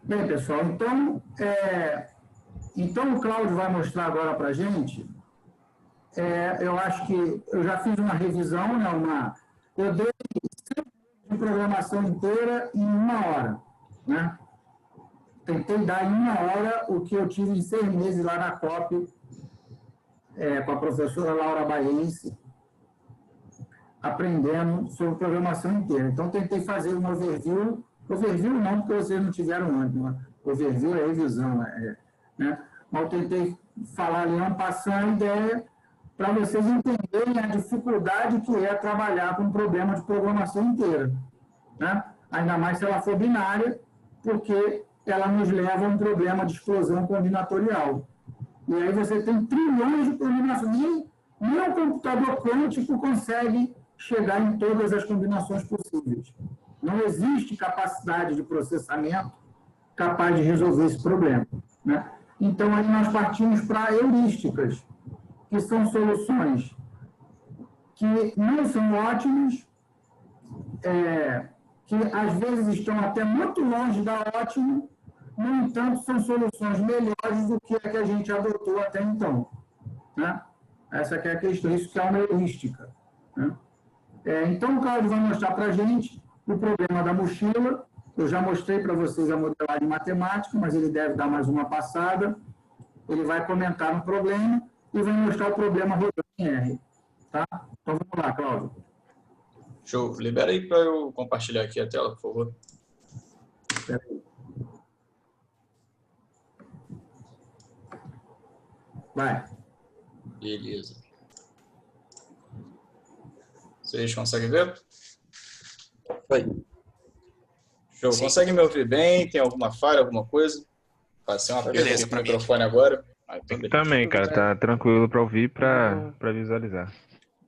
Bem, pessoal, então o Cláudio vai mostrar agora para a gente. Eu acho que eu já fiz uma revisão, né, eu dei de programação inteira em 1 hora. Né? Tentei dar em 1 hora o que eu tive em 6 meses lá na COP, com a professora Laura Baiense, aprendendo sobre programação inteira. Então, tentei fazer um overview não, porque vocês não tiveram antes, né? Overview é revisão, né? Mas eu tentei falar ali, passando a ideia, para vocês entenderem a dificuldade que é trabalhar com um problema de programação inteira. Né? Ainda mais se ela for binária, porque ela nos leva a um problema de explosão combinatorial. E aí você tem trilhões de combinações. Nem o computador quântico consegue chegar em todas as combinações possíveis. Não existe capacidade de processamento capaz de resolver esse problema. Né? Então, aí nós partimos para heurísticas, que são soluções que não são ótimas, que às vezes estão até muito longe da ótima, no entanto, são soluções melhores do que a que a gente adotou até então. Né? Essa que é a questão, isso que é uma heurística. Né? Então, o Cláudio vai mostrar para a gente o problema da mochila. Eu já mostrei para vocês a modelagem matemática, mas ele deve dar mais uma passada. Ele vai comentar no problema e vai mostrar o problema rodando em R. Tá? Então, vamos lá, Cláudio. Show. Libera aí para eu compartilhar aqui a tela, por favor. Vai. Beleza. Vocês conseguem ver? Oi. Show. Sim. Conseguem me ouvir bem? Tem alguma falha, alguma coisa? Passei uma pergunta aqui no microfone agora. Também, cara, tá tranquilo para ouvir, para visualizar.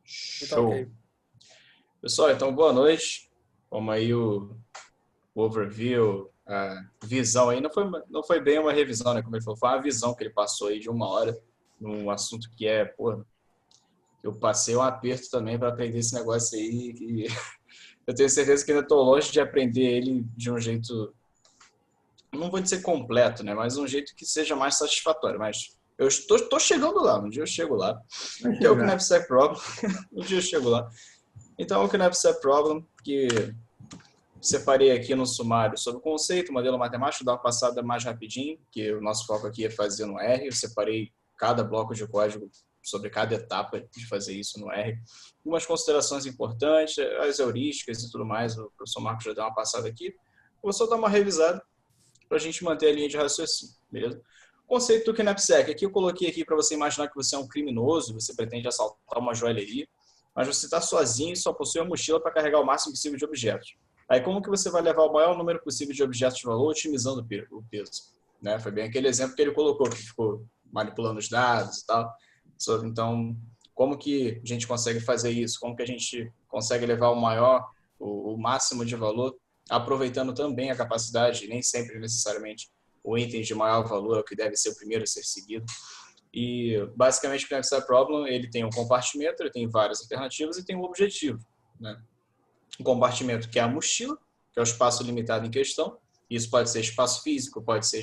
Show. Pessoal, então boa noite. Como aí o overview, a visão aí, não foi bem uma revisão, né? Como ele falou, foi uma visão que ele passou aí de 1 hora, num assunto que eu passei um aperto também para aprender esse negócio aí, que eu tenho certeza que ainda estou longe de aprender ele de um jeito, não vou dizer completo, né? Mas um jeito que seja mais satisfatório. Mas eu estou chegando lá, um dia eu chego lá. Que é o Knapsack Problem, um dia eu chego lá. Então, o Knapsack Problem, que separei aqui no sumário sobre o conceito, modelo matemático, dar uma passada mais rapidinho, que o nosso foco aqui é fazer no R. Eu separei cada bloco de código sobre cada etapa de fazer isso no R. Algumas considerações importantes, as heurísticas e tudo mais, o professor Marcos já deu uma passada aqui. Vou só dar uma revisada para a gente manter a linha de raciocínio, beleza? O conceito do Knapsack, aqui eu coloquei aqui para você imaginar que você é um criminoso, você pretende assaltar uma joalheria, mas você está sozinho e só possui uma mochila para carregar o máximo possível de objetos. Aí como que você vai levar o maior número possível de objetos de valor otimizando o peso? Né? Foi bem aquele exemplo que ele colocou, que ficou manipulando os dados e tal. Então, como que a gente consegue fazer isso? Como que a gente consegue levar o máximo de valor, aproveitando também a capacidade, nem sempre necessariamente o item de maior valor é o que deve ser o primeiro a ser seguido. E, basicamente, o Knapsack Problem, ele tem um compartimento, ele tem várias alternativas e tem um objetivo. Né? Um compartimento que é a mochila, que é o espaço limitado em questão. Isso pode ser espaço físico, pode ser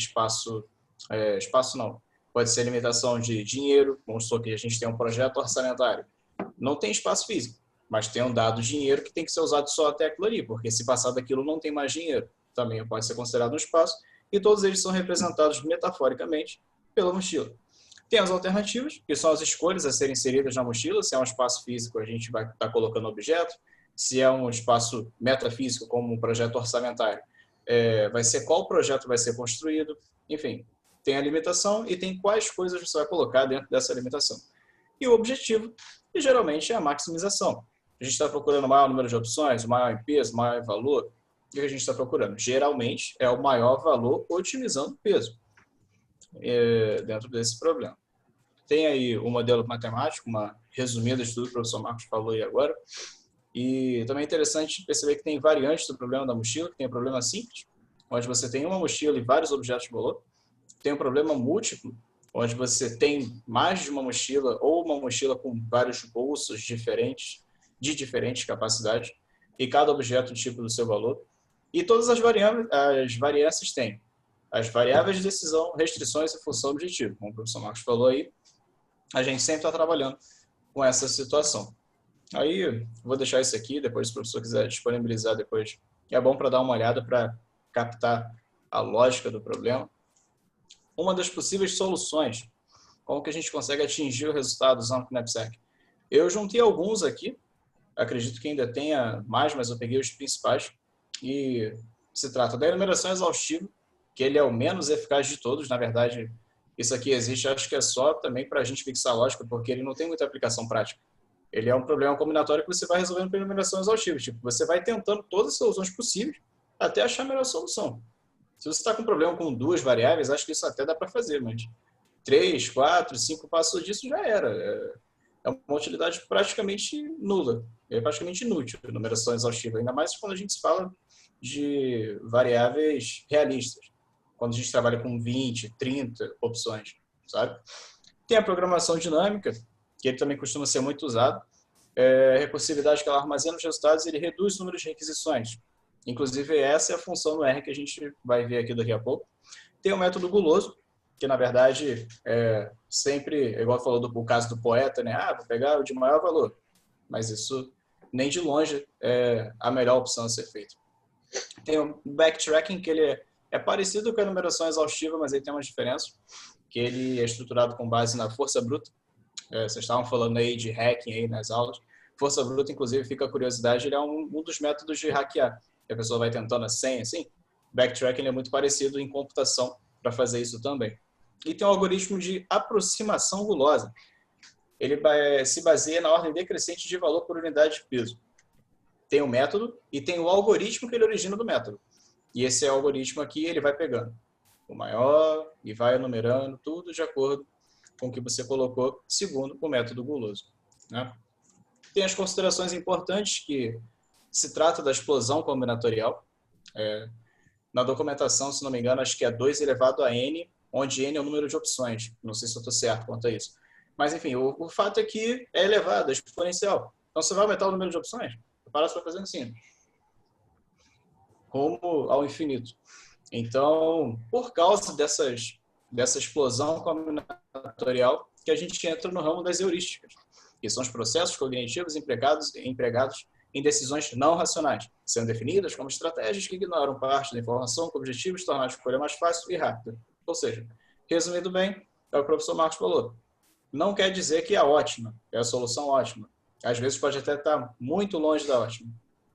pode ser limitação de dinheiro. Vamos supor que a gente tem um projeto orçamentário. Não tem espaço físico, mas tem um dado dinheiro que tem que ser usado só até aquilo ali, porque se passar daquilo não tem mais dinheiro. Também pode ser considerado um espaço. E todos eles são representados metaforicamente pela mochila. Tem as alternativas, que são as escolhas a serem inseridas na mochila. Se é um espaço físico, a gente vai estar colocando objeto. Se é um espaço metafísico, como um projeto orçamentário, vai ser qual projeto vai ser construído. Enfim, tem a limitação e tem quais coisas você vai colocar dentro dessa limitação. E o objetivo, que geralmente é a maximização. A gente está procurando o maior número de opções, o maior em peso, o maior em valor. O que a gente está procurando? Geralmente é o maior valor otimizando o peso dentro desse problema. Tem aí o modelo matemático, uma resumida de tudo que o professor Marcos falou aí agora. E também é interessante perceber que tem variantes do problema da mochila, que tem o problema simples, onde você tem uma mochila e vários objetos de valor. Tem o problema múltiplo, onde você tem mais de uma mochila ou uma mochila com vários bolsos diferentes, de diferentes capacidades, e cada objeto tipo do seu valor. E todas as variâncias têm as variáveis de decisão, restrições e função objetiva. Como o professor Marcos falou aí, a gente sempre está trabalhando com essa situação. Aí, vou deixar isso aqui, depois se o professor quiser disponibilizar depois, é bom para dar uma olhada para captar a lógica do problema. Uma das possíveis soluções, como que a gente consegue atingir o resultado usando o knapsack? Eu juntei alguns aqui, acredito que ainda tenha mais, mas eu peguei os principais, e se trata da enumeração exaustiva, que ele é o menos eficaz de todos, na verdade, isso aqui existe, acho que é só também para a gente fixar a lógica, porque ele não tem muita aplicação prática. Ele é um problema combinatório que você vai resolvendo por enumeração exaustiva. Tipo, você vai tentando todas as soluções possíveis até achar a melhor solução. Se você está com um problema com 2 variáveis, acho que isso até dá para fazer, mas 3, 4, 5 passos disso já era. É uma utilidade praticamente nula. É praticamente inútil a enumeração exaustiva, ainda mais quando a gente fala de variáveis realistas. Quando a gente trabalha com 20, 30 opções, sabe? Tem a programação dinâmica, que ele também costuma ser muito usado. Recursividade que ela armazena os resultados e ele reduz o número de requisições. Inclusive, essa é a função no R que a gente vai ver aqui daqui a pouco. Tem o método guloso, que na verdade sempre, igual falou do caso do poeta, né? Vou pegar o de maior valor. Mas isso nem de longe é a melhor opção a ser feita. Tem o backtracking, que ele é parecido com a enumeração exaustiva, mas ele tem uma diferença, que ele é estruturado com base na força bruta. Vocês estavam falando aí de hacking aí nas aulas. Força bruta, inclusive, fica a curiosidade, ele é um dos métodos de hackear. A pessoa vai tentando a senha, assim. Backtracking é muito parecido em computação para fazer isso também. E tem um algoritmo de aproximação gulosa. Ele se baseia na ordem decrescente de valor por unidade de peso. Tem o método e tem o algoritmo que ele origina do método. E esse algoritmo aqui, ele vai pegando o maior e vai enumerando tudo de acordo com o que você colocou, segundo o método guloso, né? Tem as considerações importantes, que se trata da explosão combinatorial. Na documentação, se não me engano, acho que é 2 elevado a n, onde n é o número de opções. Não sei se eu estou certo quanto a isso. Mas, enfim, o fato é que é elevado, é exponencial. Então, você vai aumentar o número de opções? Parece para fazer assim, rumo ao infinito. Então, por causa dessa explosão combinatorial, que a gente entra no ramo das heurísticas, que são os processos cognitivos empregados em decisões não racionais, sendo definidas como estratégias que ignoram parte da informação com objetivos de tornar a escolha mais fácil e rápida. Ou seja, resumindo bem, é o que o professor Marcos falou. Não quer dizer que é ótima, é a solução ótima. Às vezes pode até estar muito longe da ótima,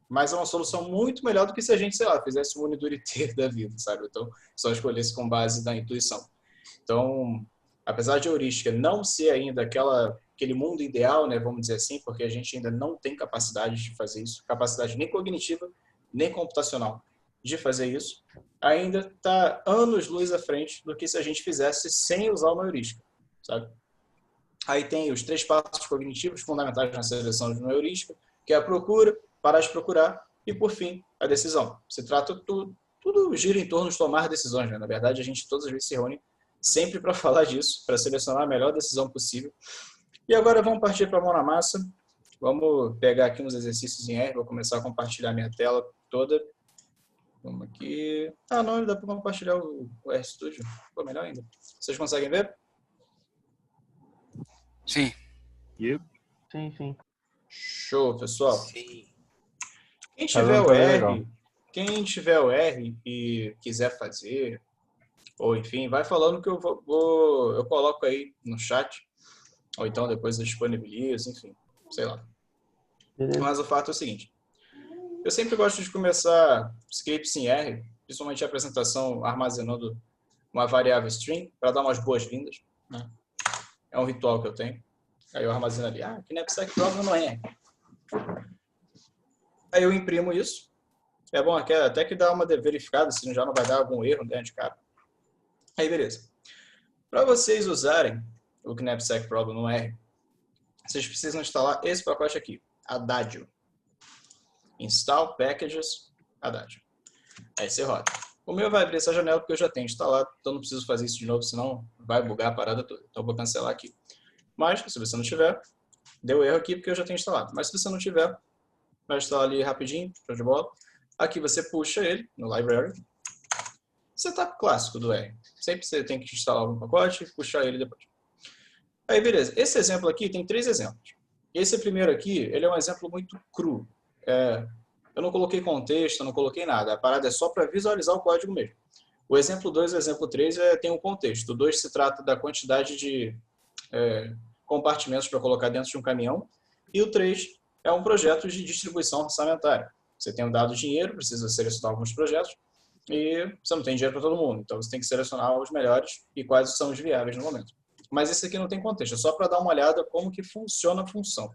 mas é uma solução muito melhor do que se a gente, sei lá, fizesse um Uniduriter da vida, sabe? Então, só escolhesse com base na intuição. Então, apesar de a heurística não ser ainda aquele mundo ideal, né, vamos dizer assim, porque a gente ainda não tem capacidade de fazer isso, capacidade nem cognitiva, nem computacional de fazer isso, ainda está anos-luz à frente do que se a gente fizesse sem usar uma heurística, sabe? Aí tem os 3 passos cognitivos fundamentais na seleção de uma heurística, que é a procura, parar de procurar e, por fim, a decisão. Se trata tudo gira em torno de tomar decisões, né? Na verdade, a gente todas as vezes se reúne sempre para falar disso, para selecionar a melhor decisão possível. E agora vamos partir para a mão na massa. Vamos pegar aqui uns exercícios em R. Vou começar a compartilhar minha tela toda. Vamos aqui. Não, dá para compartilhar o RStudio. Ficou melhor ainda. Vocês conseguem ver? Sim. Yep. Sim. Show, pessoal. Sim. Quem tiver o R e quiser fazer, ou enfim, vai falando que eu coloco aí no chat, ou então depois eu disponibilizo, enfim, sei lá. Beleza. Mas o fato é o seguinte, eu sempre gosto de começar scripts em R, principalmente a apresentação armazenando uma variável string, para dar umas boas-vindas, né? É um ritual que eu tenho. Aí eu armazeno ali, knapsack problem no R. Aí eu imprimo isso. É bom até que dá uma verificada, se já não vai dar algum erro dentro de cara. Aí, beleza. Para vocês usarem o knapsack problem no R, vocês precisam instalar esse pacote aqui, Adagio. Install packages Adagio. Aí você roda. O meu vai abrir essa janela porque eu já tenho instalado, então não preciso fazer isso de novo, senão vai bugar a parada toda. Então eu vou cancelar aqui. Mas, se você não tiver, deu erro aqui porque eu já tenho instalado. Mas se você não tiver, vai instalar ali rapidinho, show de bola. Aqui você puxa ele no library. setup clássico do R. Sempre você tem que instalar algum pacote e puxar ele depois. Aí, beleza. Esse exemplo aqui tem 3 exemplos. Esse primeiro aqui, ele é um exemplo muito cru. Eu não coloquei contexto, não coloquei nada. A parada é só para visualizar o código mesmo. O exemplo 2 e o exemplo 3 tem um contexto. O 2 se trata da quantidade de compartimentos para colocar dentro de um caminhão. E o 3 é um projeto de distribuição orçamentária. Você tem dado dinheiro, precisa selecionar alguns projetos, e você não tem dinheiro para todo mundo. Então, você tem que selecionar os melhores e quais são os viáveis no momento. Mas esse aqui não tem contexto, é só para dar uma olhada como que funciona a função.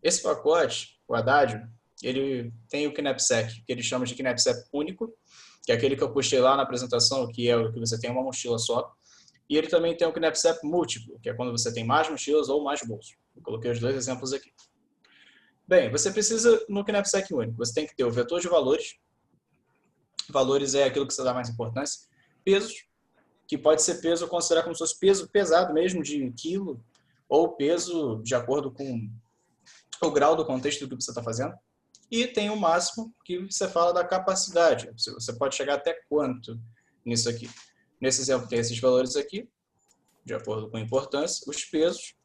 Esse pacote, o Haddad, ele tem o knapsack, que ele chama de knapsack único, que é aquele que eu puxei lá na apresentação, que é o que você tem uma mochila só. E ele também tem o knapsack múltiplo, que é quando você tem mais mochilas ou mais bolsos. Eu coloquei os 2 exemplos aqui. Bem, você precisa, no knapsack único, você tem que ter o vetor de valores. Valores é aquilo que você dá mais importância. Pesos, que pode ser peso, considerar como se fosse peso pesado mesmo, de quilo, ou peso de acordo com o grau do contexto do que você está fazendo. E tem o máximo, que você fala da capacidade. Você pode chegar até quanto nisso aqui. Nesse exemplo tem esses valores aqui, de acordo com a importância, os pesos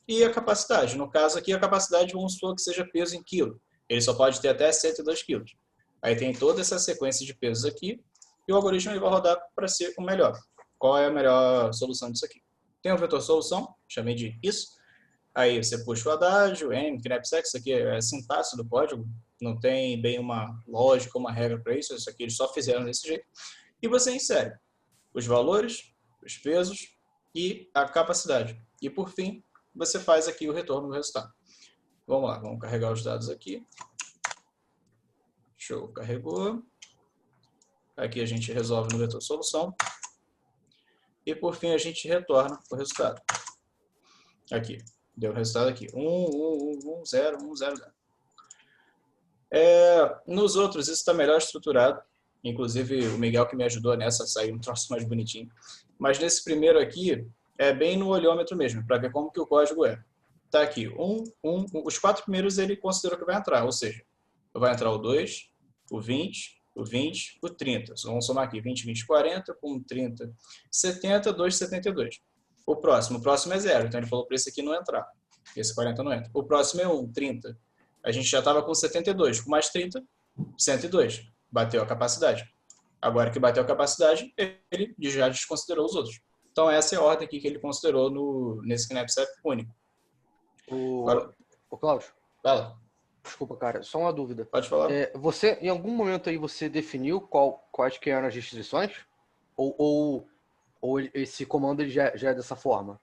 e a capacidade. No caso aqui, a capacidade, vamos supor que seja peso em quilo. Ele só pode ter até 102 quilos. Aí tem toda essa sequência de pesos aqui, e o algoritmo ele vai rodar para ser o melhor. Qual é a melhor solução disso aqui? Tem o vetor solução, chamei de isso. Aí você puxa o Haddad, o M, knapsack, isso aqui é a sintaxe do código, não tem bem uma lógica, uma regra para isso, isso aqui eles só fizeram desse jeito. E você insere os valores, os pesos e a capacidade. E por fim, você faz aqui o retorno do resultado. Vamos lá, vamos carregar os dados aqui. Show, carregou. Aqui a gente resolve no vetor solução. E por fim a gente retorna o resultado. Aqui, deu o resultado aqui. 1, 1, 1, 1, 0, 1, 0, 0. Nos outros isso está melhor estruturado. Inclusive o Miguel que me ajudou nessa, saiu um troço mais bonitinho. Mas nesse primeiro aqui, é bem no olhômetro mesmo, para ver como que o código é. Tá aqui, os 4 primeiros ele considerou que vai entrar, ou seja, vai entrar o 2, o 20, o 20, o 30. Então, vamos somar aqui, 20, 20, 40, com 30, 70, 2, 72. O próximo é 0, então ele falou para esse aqui não entrar. Esse 40 não entra. O próximo é 1, 30. A gente já estava com 72, com mais 30, 102. Bateu a capacidade. Agora que bateu a capacidade, ele já desconsiderou os outros. Então essa é a ordem aqui que ele considerou nesse knapsack único. Ô Cláudio. Fala. Desculpa, cara, só uma dúvida. Pode falar. Você, em algum momento aí, você definiu quais que eram as restrições? Ou esse comando ele já é dessa forma?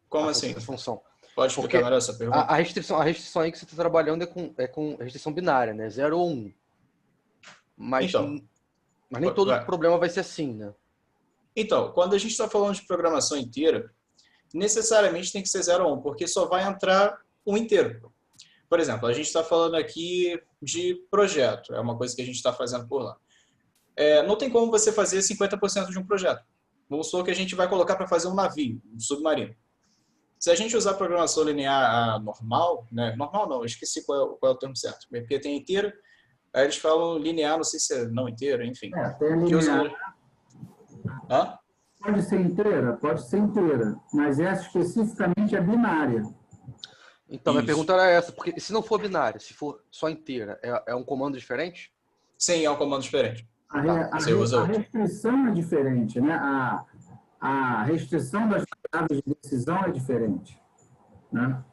Como assim? Essa função? Pode explicar melhor essa pergunta? A restrição aí que você está trabalhando é com restrição binária, né? 0 ou 1. Mas nem todo problema vai ser assim, né? Então, quando a gente está falando de programação inteira, necessariamente tem que ser 0 ou 1, porque só vai entrar um inteiro. Por exemplo, a gente está falando aqui de projeto, é uma coisa que a gente está fazendo por lá. Não tem como você fazer 50% de um projeto. Vamos supor que a gente vai colocar para fazer um navio, um submarino. Se a gente usar programação linear normal, né? Normal não, eu esqueci qual é o termo certo, porque tem inteira, aí eles falam linear, não sei se é não inteira, enfim. Tem linear. Pode ser inteira, mas essa especificamente é binária. Então, minha pergunta era essa, porque se não for binária, se for só inteira, é um comando diferente? Sim, é um comando diferente. A restrição é diferente, né? A restrição das variáveis de decisão é diferente, né?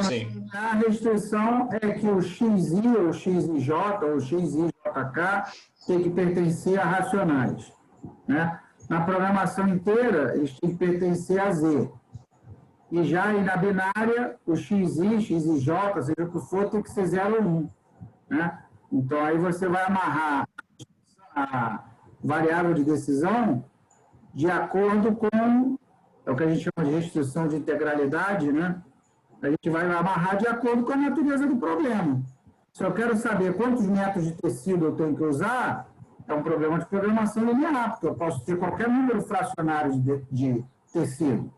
Sim. A restrição é que o XI, ou XIJ, ou XIJK tem que pertencer a racionais, né? Na programação inteira, eles têm que pertencer a Z. E já aí na binária, o XI, XIJ, seja o que for, tem que ser 0 ou 1, né? Então, aí você vai amarrar a variável de decisão de acordo com, é o que a gente chama de restrição de integralidade, né? A gente vai amarrar de acordo com a natureza do problema. Se eu quero saber quantos metros de tecido eu tenho que usar, é um problema de programação linear, porque eu posso ter qualquer número fracionário de tecido.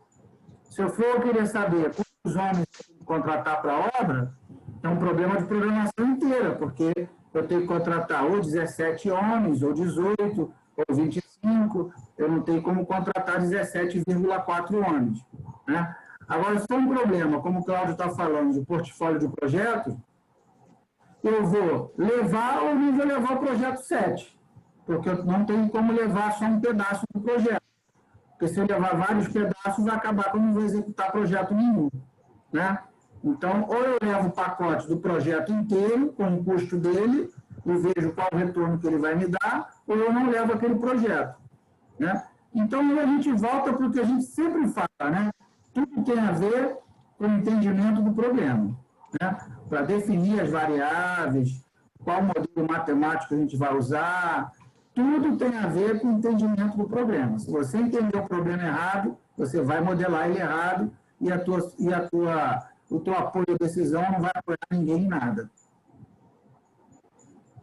Se eu querer saber quantos homens eu tenho que contratar para a obra, é um problema de programação inteira, porque eu tenho que contratar ou 17 homens, ou 18, ou 25, eu não tenho como contratar 17,4 homens. Né? Agora, se for um problema, como o Cláudio está falando, de portfólio de projetos, eu vou levar ou não vou levar o projeto 7, porque eu não tenho como levar só um pedaço do projeto. Porque se eu levar vários pedaços, vai acabar que eu não vou executar projeto nenhum. Né? Então, ou eu levo o pacote do projeto inteiro, com o custo dele, e vejo qual o retorno que ele vai me dar, ou eu não levo aquele projeto. Né? Então, a gente volta para o que a gente sempre fala, né? Tudo tem a ver com o entendimento do problema. Né? Para definir as variáveis, qual modelo matemático a gente vai usar, tudo tem a ver com o entendimento do problema. Se você entender o problema errado, você vai modelar ele errado e o teu apoio à decisão não vai apoiar ninguém em nada.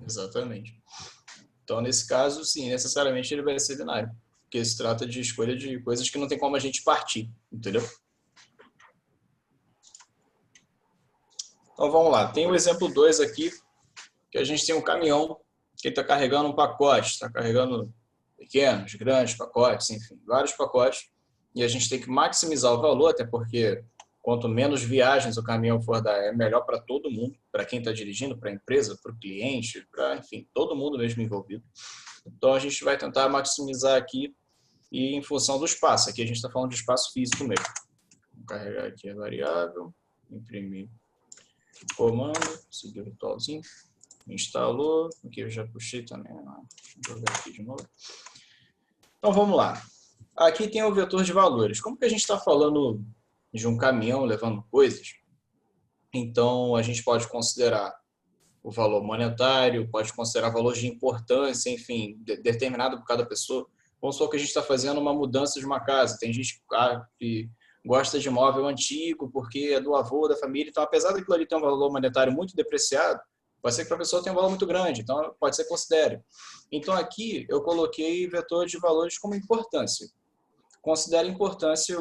Exatamente. Então, nesse caso, sim, necessariamente ele vai ser binário, porque se trata de escolha de coisas que não tem como a gente partir, entendeu? Então, vamos lá. Tem o exemplo 2 aqui, que a gente tem um caminhão que está carregando um pacote, está carregando pequenos, grandes pacotes, enfim, vários pacotes, e a gente tem que maximizar o valor, até porque quanto menos viagens o caminhão for dar, é melhor para todo mundo, para quem está dirigindo, para a empresa, para o cliente, para, enfim, todo mundo mesmo envolvido. Então, a gente vai tentar maximizar aqui e em função do espaço. Aqui a gente está falando de espaço físico mesmo. Vou carregar aqui a variável, imprimir comando, seguir o virtualzinho, instalou, aqui eu já puxei também, vou jogar aqui de novo. Então, vamos lá. Aqui tem o vetor de valores. Como que a gente está falando de um caminhão levando coisas, então a gente pode considerar o valor monetário, pode considerar valores de importância, enfim, determinado por cada pessoa. Vamos supor que a gente está fazendo uma mudança de uma casa. Tem gente que gosta de imóvel antigo porque é do avô, da família. Então, apesar daquilo ali ter um valor monetário muito depreciado, pode ser que para a pessoa tenha um valor muito grande. Então, pode ser que considere. Então, aqui eu coloquei vetor de valores como importância. Considere importância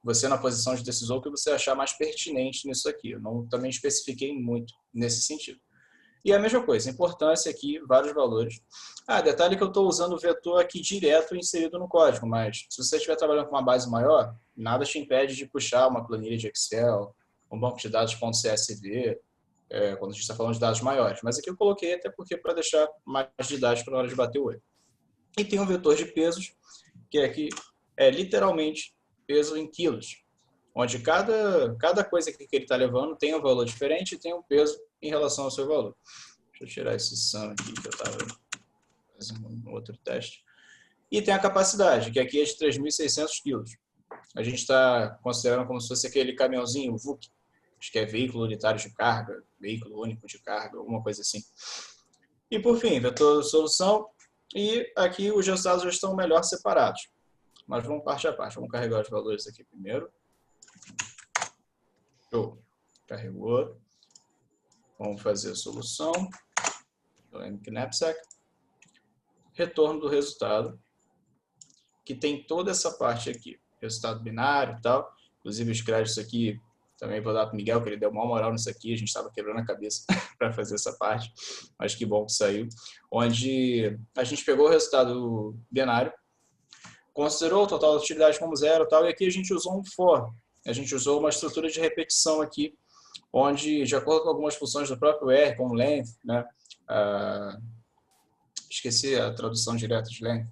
você na posição de decisor que você achar mais pertinente nisso aqui. Eu não também especifiquei muito nesse sentido. E a mesma coisa, importância aqui, vários valores. Detalhe que eu estou usando o vetor aqui direto inserido no código, mas se você estiver trabalhando com uma base maior, nada te impede de puxar uma planilha de Excel, um banco de dados .csv, quando a gente está falando de dados maiores. Mas aqui eu coloquei até porque para deixar mais didático na hora de bater o olho. E tem um vetor de pesos, que aqui é literalmente peso em quilos, onde cada coisa que ele está levando tem um valor diferente e tem um peso em relação ao seu valor. Deixa eu tirar esse sum aqui que eu estava fazendo um outro teste. E tem a capacidade, que aqui é de 3.600 quilos. A gente está considerando como se fosse aquele caminhãozinho, o VUC, acho que é veículo unitário de carga, veículo único de carga, alguma coisa assim. E por fim, vetor de solução, e aqui os resultados já estão melhor separados. Mas vamos parte a parte. Vamos carregar os valores aqui primeiro. Show. Carregou. Vamos fazer a solução. Do MKnapsack. Retorno do resultado. Que tem toda essa parte aqui. Resultado binário e tal. Inclusive os créditos aqui, também vou dar para o Miguel, que ele deu uma moral nisso aqui. A gente estava quebrando a cabeça para fazer essa parte. Mas que bom que saiu. Onde a gente pegou o resultado binário, considerou o total da utilidade como zero e tal, e aqui a gente usou um for. A gente usou uma estrutura de repetição aqui, onde, de acordo com algumas funções do próprio R, como length, né? Esqueci a tradução direta de length.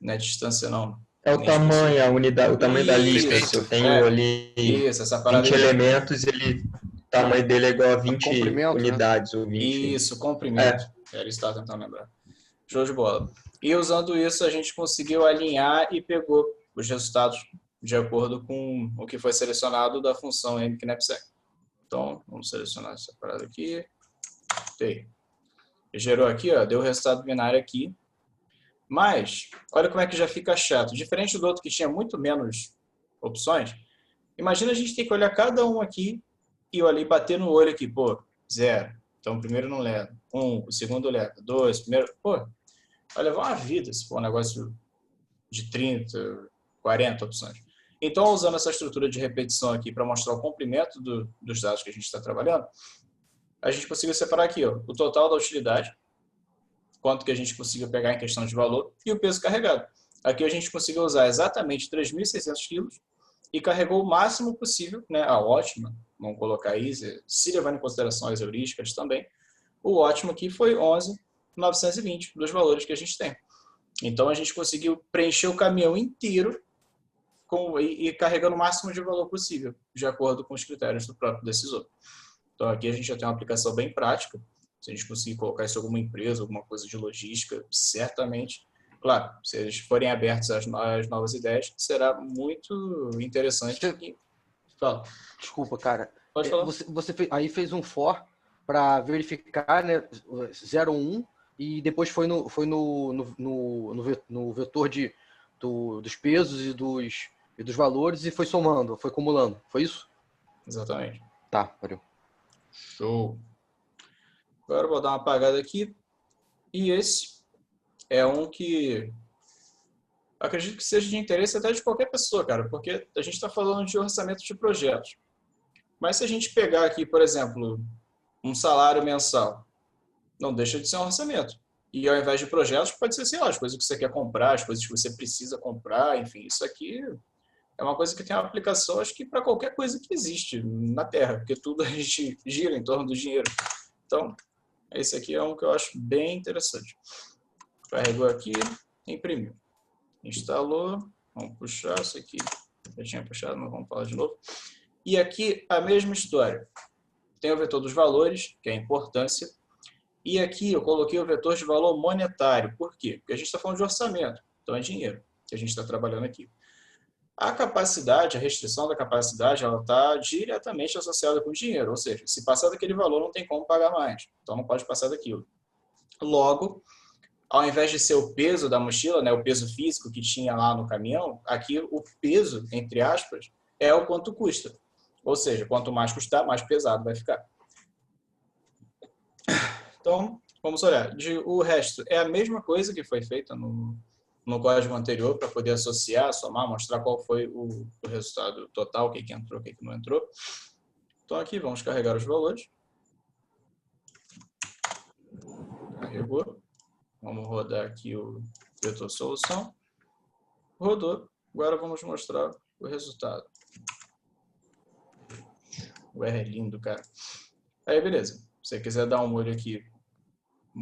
Não é distância, não. É o tamanho, a unidade, o tamanho da lista. Se eu tenho ali essa 20 elementos, o tamanho dele é igual a 20 unidades. Né? Ou 20... Isso, comprimento. Era isso que eu estava tentando lembrar. Show de bola. E usando isso, a gente conseguiu alinhar e pegou os resultados de acordo com o que foi selecionado da função MKnapsack. Então, vamos selecionar essa parada aqui. Tem. Gerou aqui, ó, deu o resultado binário aqui. Mas, olha como é que já fica chato. Diferente do outro que tinha muito menos opções, imagina a gente ter que olhar cada um aqui e olhar e bater no olho aqui, pô, 0. Então, o primeiro não leva. 1, o segundo leva. 2, primeiro... Pô, vai levar uma vida se for um negócio de 30, 40 opções. Então, usando essa estrutura de repetição aqui para mostrar o comprimento dos dados que a gente está trabalhando, a gente conseguiu separar aqui o total da utilidade, quanto que a gente conseguiu pegar em questão de valor, e o peso carregado. Aqui a gente conseguiu usar exatamente 3.600 quilos e carregou o máximo possível, né, a ótima, vamos colocar aí, se levando em consideração as heurísticas também, o ótimo aqui foi 11.920 dos valores que a gente tem. Então a gente conseguiu preencher o caminhão inteiro e carregando o máximo de valor possível, de acordo com os critérios do próprio decisor. Então aqui a gente já tem uma aplicação bem prática. Se a gente conseguir colocar isso em alguma empresa, alguma coisa de logística, certamente, claro, se eles forem abertos às novas ideias, será muito interessante. Fala. Desculpa, cara. Pode falar. Você aí fez um for para verificar, né, 0, 1, e depois foi no vetor dos pesos e dos valores e foi somando, foi acumulando. Foi isso? Exatamente. Tá, valeu. Show. Agora eu vou dar uma apagada aqui. E esse é um que acredito que seja de interesse até de qualquer pessoa, cara, porque a gente está falando de orçamento de projetos. Mas se a gente pegar aqui, por exemplo, um salário mensal, não deixa de ser um orçamento. E ao invés de projetos, pode ser, sei lá, as coisas que você quer comprar, as coisas que você precisa comprar, enfim, isso aqui é uma coisa que tem uma aplicação, acho que para qualquer coisa que existe na Terra, porque tudo a gente gira em torno do dinheiro. Então, esse aqui é um que eu acho bem interessante. Carregou aqui, imprimiu. Instalou, vamos puxar isso aqui. Já tinha puxado, mas vamos falar de novo. E aqui a mesma história. Tem o vetor dos valores, que é a importância. E aqui eu coloquei o vetor de valor monetário. Por quê? Porque a gente está falando de orçamento, então é dinheiro que a gente está trabalhando aqui. A capacidade, a restrição da capacidade, ela está diretamente associada com o dinheiro, ou seja, se passar daquele valor não tem como pagar mais, então não pode passar daquilo. Logo, ao invés de ser o peso da mochila, né, o peso físico que tinha lá no caminhão, aqui o peso, entre aspas, é o quanto custa. Ou seja, quanto mais custar, mais pesado vai ficar. Então, vamos olhar. O resto é a mesma coisa que foi feita no código anterior para poder associar, somar, mostrar qual foi o resultado total, o que entrou, o que não entrou. Então, aqui vamos carregar os valores. Carregou. Vamos rodar aqui o vetor solução. Rodou. Agora vamos mostrar o resultado. O R é lindo, cara. Aí, beleza. Se você quiser dar um olho aqui,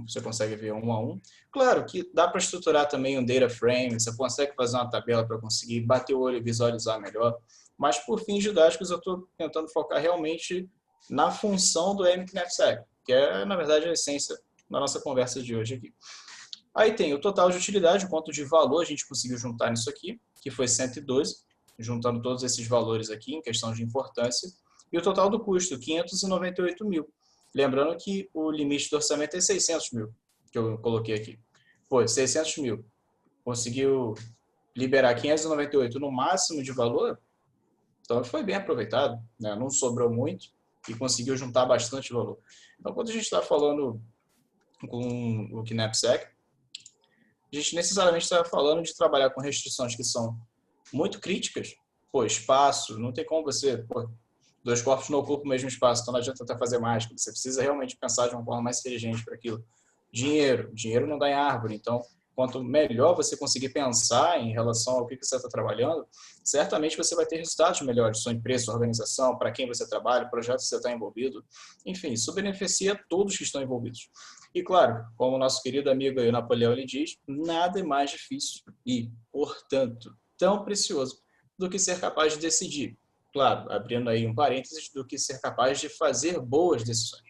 você consegue ver um a um. Claro que dá para estruturar também um data frame, você consegue fazer uma tabela para conseguir bater o olho e visualizar melhor. Mas, por fins didáticos, eu estou tentando focar realmente na função do MKNAPSEC, que é, na verdade, a essência da nossa conversa de hoje aqui. Aí tem o total de utilidade, o quanto de valor a gente conseguiu juntar nisso aqui, que foi 112, juntando todos esses valores aqui em questão de importância. E o total do custo, 598 mil. Lembrando que o limite do orçamento é 600 mil, que eu coloquei aqui. Pô, 600 mil. Conseguiu liberar 598 no máximo de valor, então foi bem aproveitado, né? Não sobrou muito e conseguiu juntar bastante valor. Então, quando a gente está falando com o KNAPSEC, a gente necessariamente está falando de trabalhar com restrições que são muito críticas. Pô, espaço, não tem como você... Pô, dois corpos não ocupam o mesmo espaço, então não adianta tentar fazer mágica. Você precisa realmente pensar de uma forma mais inteligente para aquilo. Dinheiro não dá em árvore, então quanto melhor você conseguir pensar em relação ao que você está trabalhando, certamente você vai ter resultados melhores, sua empresa, sua organização, para quem você trabalha, o projeto que você está envolvido. Enfim, isso beneficia todos que estão envolvidos. E claro, como o nosso querido amigo aí, o Napoleão, ele diz, nada é mais difícil e, portanto, tão precioso do que ser capaz de decidir. Claro, abrindo aí um parênteses, do que ser capaz de fazer boas decisões.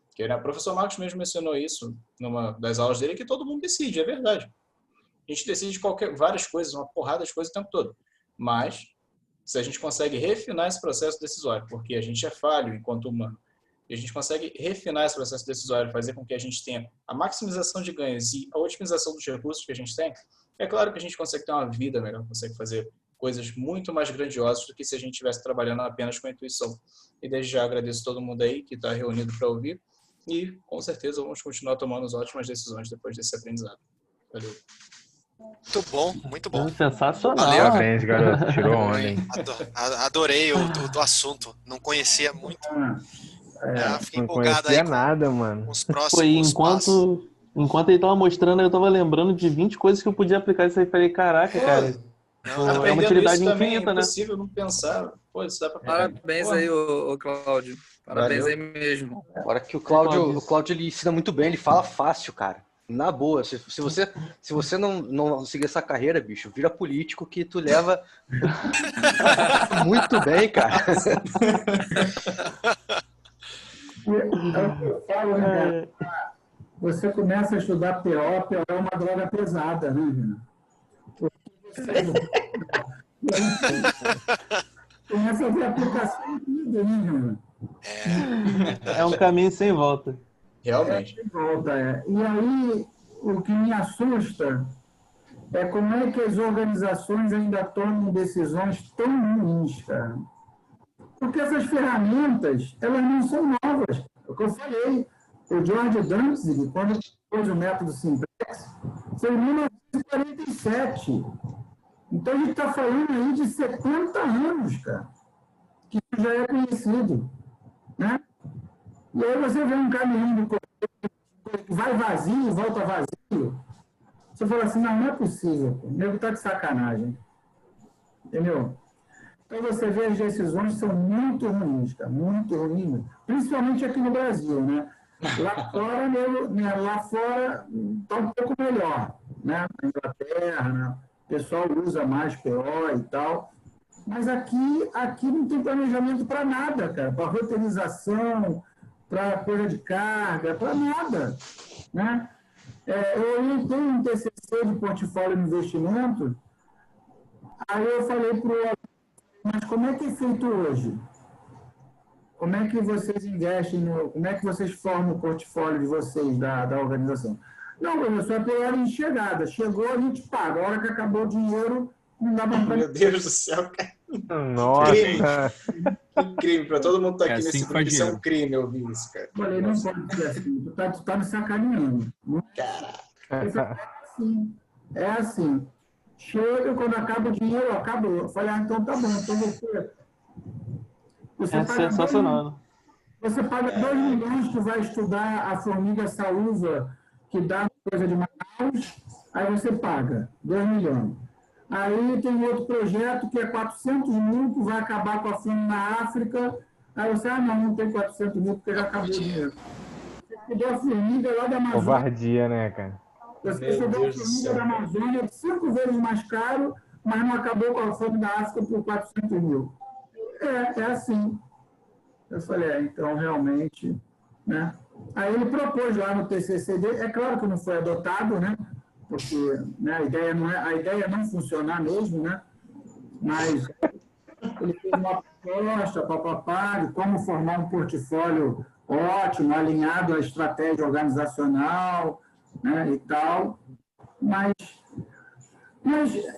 Porque, né, o professor Marcos mesmo mencionou isso numa das aulas dele, que todo mundo decide, é verdade. A gente decide várias coisas, uma porrada de coisas o tempo todo. Mas, se a gente consegue refinar esse processo decisório, porque a gente é falho enquanto humano, e a gente consegue refinar esse processo decisório, fazer com que a gente tenha a maximização de ganhos e a otimização dos recursos que a gente tem, é claro que a gente consegue ter uma vida melhor, consegue fazer coisas muito mais grandiosas do que se a gente estivesse trabalhando apenas com a intuição. E desde já agradeço todo mundo aí que está reunido para ouvir e com certeza vamos continuar tomando as ótimas decisões depois desse aprendizado. Valeu. Muito bom, muito bom. Sensacional. Valeu. Parabéns, garoto. Tirou onda, hein? Adorei do assunto. Não conhecia muito. Fiquei Não empolgado aí conhecia nada, mano. com os Foi próximos passos. enquanto ele tava mostrando, eu tava lembrando de 20 coisas que eu podia aplicar isso aí. Falei, caraca, cara. Não, É uma Aprendendo utilidade isso também infinita, é né? impossível não pensar. Pô, isso dá pra Parabéns aí, ô Cláudio. Parabéns Valeu. aí mesmo. Agora que o Cláudio ele ensina muito bem, ele fala fácil, cara. Na boa, se você não seguir essa carreira, bicho, vira político que tu leva muito bem, cara. Eu falo, né, cara? Você começa a estudar PO é uma droga pesada, né, Renan? Começa a ver aplicação em tudo, né, Renan? É um caminho sem volta. Realmente. Sem volta, E aí, o que me assusta é como é que as organizações ainda tomam decisões tão ruins, cara. Porque essas ferramentas, elas não são novas. É o que eu falei. O George Dantzig, quando pôs o método Simplex, foi em 1947. Então, a gente está falando aí de 70 anos, cara, que isso já é conhecido, né? E aí você vê um caminhão do correio que vai vazio, volta vazio. Você fala assim, não é possível, o nego está de sacanagem. Entendeu? Então, você vê as decisões são muito ruins, cara, muito ruins. Principalmente aqui no Brasil, né? Lá fora está um pouco melhor, né? Na Inglaterra, né? O pessoal usa mais PO e tal. Mas aqui não tem planejamento para nada, cara. Para roteirização, para coisa de carga, para nada, né? Eu tenho um TCC de portfólio de investimento, aí eu falei para o aluno, mas como é que é feito hoje? Como é que vocês investem, como é que vocês formam o portfólio de vocês, da organização? Não, professor, é pela hora de chegada. Chegou, a gente paga. A hora que acabou o dinheiro, não dá para... Meu Deus do céu, cara. Nossa. Que crime. Para todo mundo estar aqui assim nesse grupo, isso é um crime ouvir isso, cara. Falei, não pode ser assim. Tu tá me sacaneando. Caraca. É assim. Chega, quando acaba o dinheiro, acabou. Eu falei, então tá bom. Então você paga sensacional. Você paga 2 milhões que vai estudar a formiga saúva, que dá coisa de Manaus, aí você paga 2 milhões. Aí tem outro projeto que é 400 mil, que vai acabar com a fome na África. Aí você, não tem 400 mil, porque já acabou o dinheiro. Você estudou a formiga lá da Amazônia. Covardia, né, cara? Você estudou a formiga da Amazônia 5 vezes mais caro, mas não acabou com a fome da África por 400 mil. É assim. Eu falei, então, realmente, né? Aí ele propôs lá no TCC dele, é claro que não foi adotado, né? Porque, né, a ideia é não funcionar mesmo, né? Mas ele fez uma proposta, de como formar um portfólio ótimo, alinhado à estratégia organizacional, né, e tal. Mas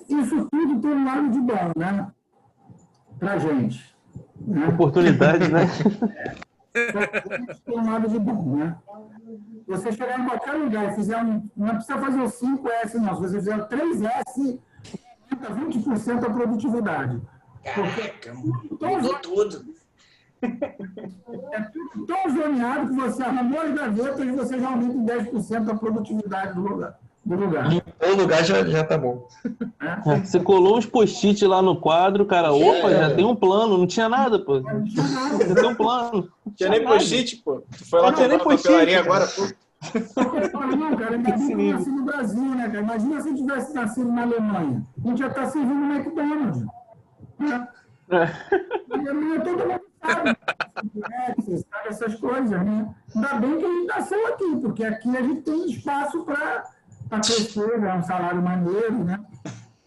isso tudo tem um lado de bom, né? Pra gente. Né? Oportunidade, né? Tem um lado de bom, né? Você chegar em qualquer lugar e fizer não precisa fazer o 5S, não. Se você fizer o 3S, aumenta 20% a produtividade. Caraca, mudou tudo. É tudo tão zoneado que você arrumou as gavetas e você já aumenta em 10% a produtividade do lugar. O lugar já tá bom. Você colou uns post-it lá no quadro, cara. Opa, já tem um plano. Não tinha nada, pô. Não tinha nada. Já tem um plano. Não tinha nem post-it, pô. Tu foi lá comprar na papelaria agora, pô. Não, cara, ainda bem que eu nasci no Brasil, né, cara? Imagina se eu tivesse nascido na Alemanha. A gente já tá servindo no McDonald's. Né? Todo mundo sabe essas coisas, né? Ainda bem que a gente nasceu aqui, porque aqui a gente tem espaço para crescer, né? Um salário maneiro, né?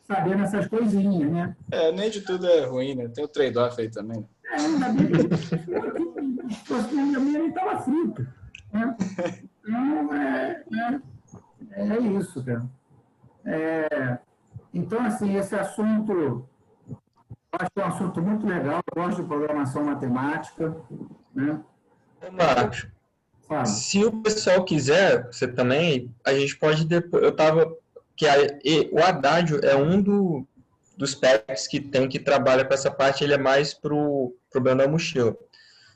Sabendo essas coisinhas, né? Nem de tudo é ruim, né? Tem o trade-off aí também. Ainda bem que a minha nem estava frito, né? Então, é isso, cara. Então, assim, esse assunto, eu acho que é um assunto muito legal, eu gosto de programação matemática, né? que o Haddad é um dos packs que tem que trabalha com essa parte, ele é mais pro problema da mochila.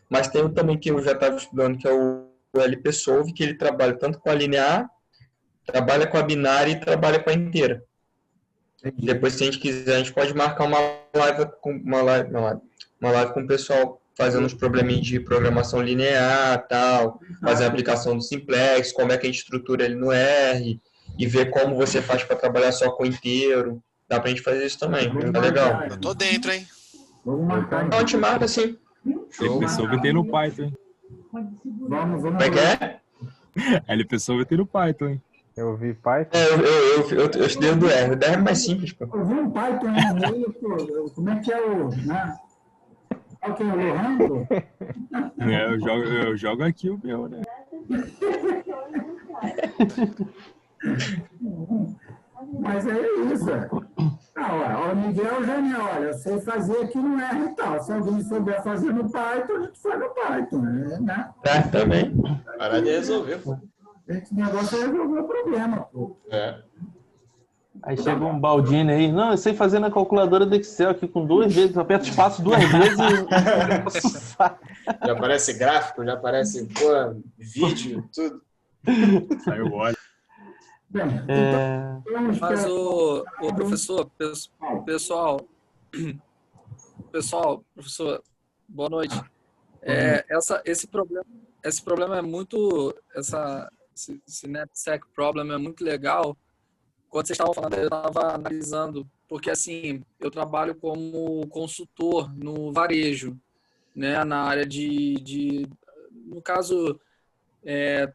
Mas tem também que eu já estava estudando, que é o LP Solve, que ele trabalha tanto com a linear, trabalha com a binária e trabalha com a inteira. Depois, se a gente quiser, a gente pode marcar uma live com o pessoal fazendo uns probleminhas de programação linear, tal, fazer a aplicação do simplex, como é que a gente estrutura ele no R, e ver como você faz para trabalhar só com inteiro. Dá pra gente fazer isso também, tá legal? Eu tô dentro, hein? Vamos marcar. Então, a gente marca sim. LP Solve tem no Python, hein? Vamos. Como é que é? LP Solve tem no Python, hein? Eu vi Python. Eu estudei do R. O R é mais simples, pô. Eu vi um Python no meio, pô. Como é que é o... Né? Qual que é o Lohan? Eu jogo aqui o meu, né? Mas é isso. O Miguel já me olha, eu sei fazer aqui no R e tal. Se alguém souber fazer no Python, a gente faz no Python, né? Também. Parar de resolver, pô. Esse negócio é resolver o problema, pô. Aí chega um Baldini aí. Não, eu sei fazer na calculadora do Excel aqui com 2 vezes. Eu aperto espaço 2 vezes e... Já aparece gráfico, já aparece vídeo, tudo. Saiu óleo. Mas o professor, professor, boa noite. Esse problema é muito, esse NetSec problem é muito legal. Quando vocês estavam falando, eu estava analisando, porque assim, eu trabalho como consultor no varejo, né, na área no caso,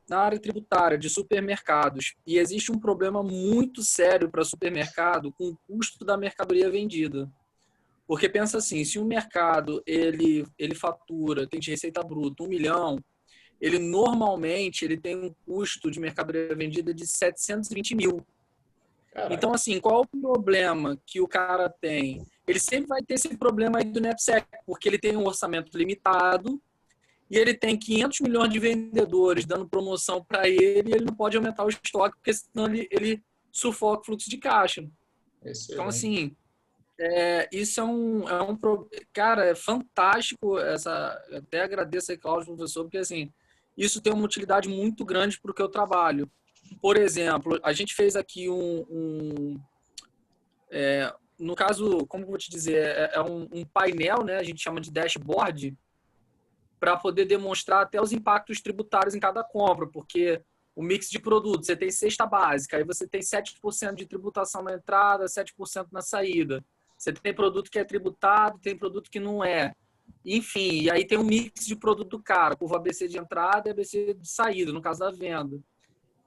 na área tributária de supermercados. E existe um problema muito sério para supermercado com o custo da mercadoria vendida. Porque pensa assim, se um mercado ele fatura, tem de receita bruta 1 milhão, ele normalmente tem um custo de mercadoria vendida de 720 mil. Caraca. Então, assim, qual o problema que o cara tem? Ele sempre vai ter esse problema aí do NetSec, porque ele tem um orçamento limitado e ele tem 500 milhões de vendedores dando promoção para ele e ele não pode aumentar o estoque, porque senão ele sufoca o fluxo de caixa. Excelente. Então, assim, isso cara, é fantástico. Até agradeço aí, Cláudio, professor, porque, assim, isso tem uma utilidade muito grande para o que eu trabalho. Por exemplo, a gente fez aqui no caso, como eu vou te dizer, um painel, né? A gente chama de dashboard, para poder demonstrar até os impactos tributários em cada compra, porque o mix de produtos, você tem cesta básica, aí você tem 7% de tributação na entrada, 7% na saída. Você tem produto que é tributado, tem produto que não é. Enfim, e aí tem um mix de produto do cara, curva ABC de entrada e ABC de saída, no caso da venda.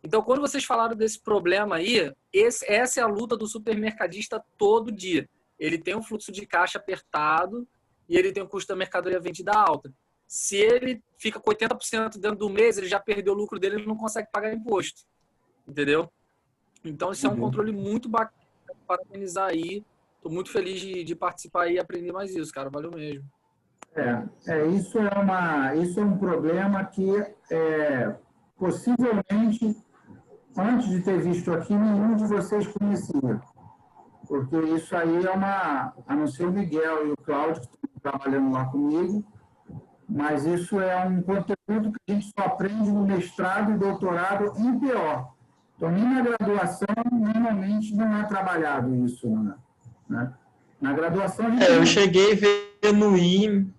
Então, quando vocês falaram desse problema aí, essa é a luta do supermercadista todo dia. Ele tem um fluxo de caixa apertado e ele tem um custo da mercadoria vendida alta. Se ele fica com 80% dentro do mês, ele já perdeu o lucro dele e não consegue pagar imposto. Entendeu? Então, isso é um controle muito bacana. Parabenizar aí. Estou muito feliz de participar e aprender mais isso, cara. Valeu mesmo. Isso é um problema que possivelmente, antes de ter visto aqui, nenhum de vocês conhecia. Porque isso aí a não ser o Miguel e o Cláudio, que estão trabalhando lá comigo, mas isso é um conteúdo que a gente só aprende no mestrado e doutorado em PO. Então, nem na graduação, normalmente, não é trabalhado isso, né? Na graduação... Eu cheguei a ver no IME,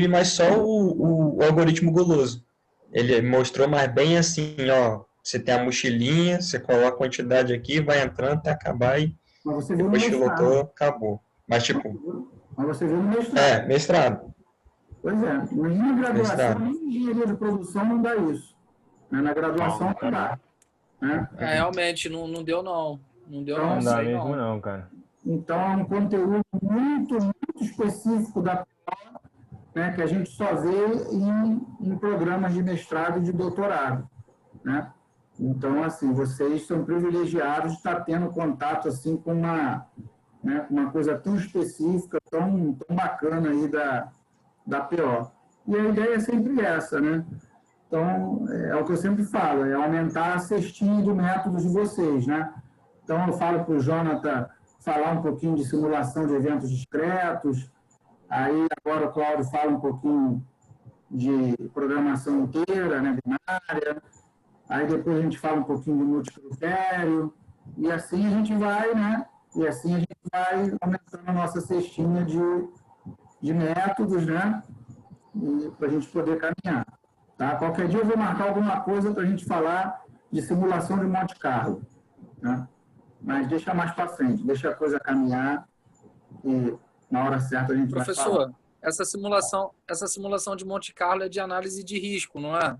mas só o algoritmo guloso. Ele mostrou mais bem assim, ó, você tem a mochilinha, você coloca a quantidade aqui, vai entrando até acabar e depois que lotou, acabou. Mas tipo... Mas você viu no mestrado. Mestrado. Pois é, nem na graduação, nem em engenharia de produção não dá isso. Na graduação não dá. Né? Realmente, não deu não. Não deu não dá mesmo não, cara. Então, é um conteúdo muito, muito específico da PO, né, que a gente só vê em programas de mestrado e de doutorado. Né? Então, assim, vocês são privilegiados de estar tendo contato assim, com uma coisa tão específica, tão bacana aí da PO. E a ideia é sempre essa, né? Então, é o que eu sempre falo, é aumentar a cestinha de métodos de vocês, né? Então, eu falo para o Jonathan falar um pouquinho de simulação de eventos discretos, aí agora o Cláudio fala um pouquinho de programação inteira, né, binária, aí depois a gente fala um pouquinho de multicritério, e assim a gente vai, né? E assim a gente vai aumentando a nossa cestinha de métodos, né? Para a gente poder caminhar. Tá? Qualquer dia eu vou marcar alguma coisa para a gente falar de simulação de Monte Carlo. Né? Mas deixa mais para frente, deixa a coisa caminhar e na hora certa a gente vai falar. Professor, essa simulação de Monte Carlo é de análise de risco, não é?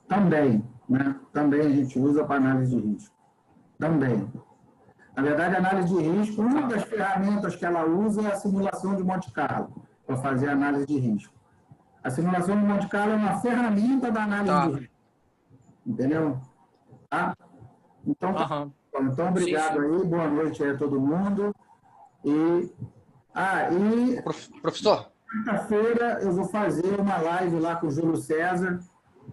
Também. Né? Também a gente usa para análise de risco. Também. Na verdade, a análise de risco, uma das ferramentas que ela usa é a simulação de Monte Carlo, para fazer a análise de risco. A simulação de Monte Carlo é uma ferramenta da análise de risco. Entendeu? Tá? Então, então obrigado aí, boa noite aí a todo mundo. Professor? Quinta-feira eu vou fazer uma live lá com o Júlio César,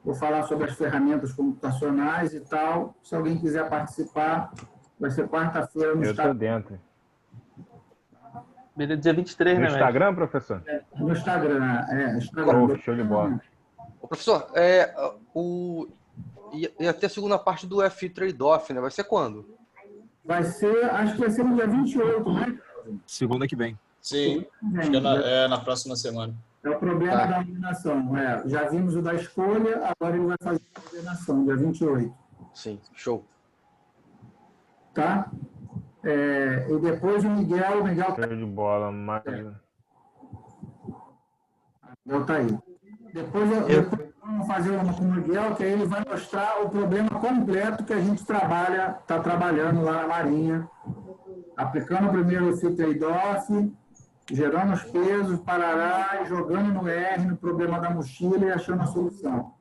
vou falar sobre as ferramentas computacionais e tal. Se alguém quiser participar, vai ser quarta-feira no Instagram. Eu estou dentro. Beleza, dia 23, no né? No Instagram, professor? No Instagram, Instagram. Show de bola. Professor, ia ter a segunda parte do F Trade-off, né? Vai ser quando? Vai ser, acho que vai ser no dia 28, né? Segunda que vem. Sim, acho que é na próxima semana. É o problema da ordenação. Já vimos o da escolha, agora ele vai fazer a ordenação, dia 28. Sim, show. Tá? E depois o Miguel Show de bola, mas... Miguel tá aí. Depois vamos fazer uma com o Miguel, que aí ele vai mostrar o problema completo que a gente está trabalhando lá na Marinha, aplicando primeiro o fio trade-off, gerando os pesos, parará, e jogando no R, no problema da mochila e achando a solução.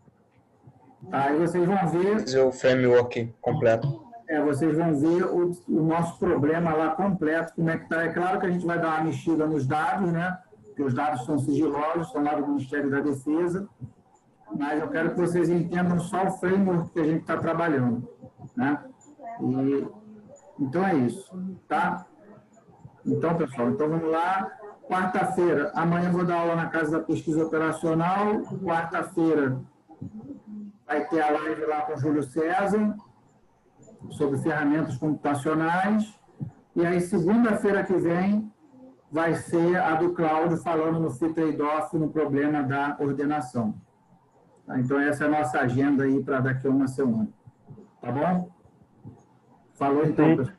Aí vocês vão ver... Fazer o framework completo. Vocês vão ver o nosso problema lá completo, como é que está. É claro que a gente vai dar uma mexida nos dados, né? Porque os dados são sigilosos, são lá do Ministério da Defesa, mas eu quero que vocês entendam só o framework que a gente está trabalhando, né? Então é isso, tá? Então, pessoal, vamos lá. Quarta-feira, amanhã eu vou dar aula na Casa da Pesquisa Operacional. Quarta-feira vai ter a live lá com o Júlio César, sobre ferramentas computacionais, e aí segunda-feira que vem vai ser a do Cláudio falando no fio trade-off, no problema da ordenação. Tá? Então essa é a nossa agenda aí para daqui a uma semana. Tá bom? Falou então, pessoal.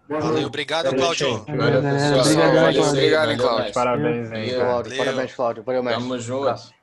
Valeu, obrigado, Cláudio. Obrigado, Cláudio. Parabéns, hein, Cláudio. Parabéns, Cláudio. Valeu, mestre. Tamo junto.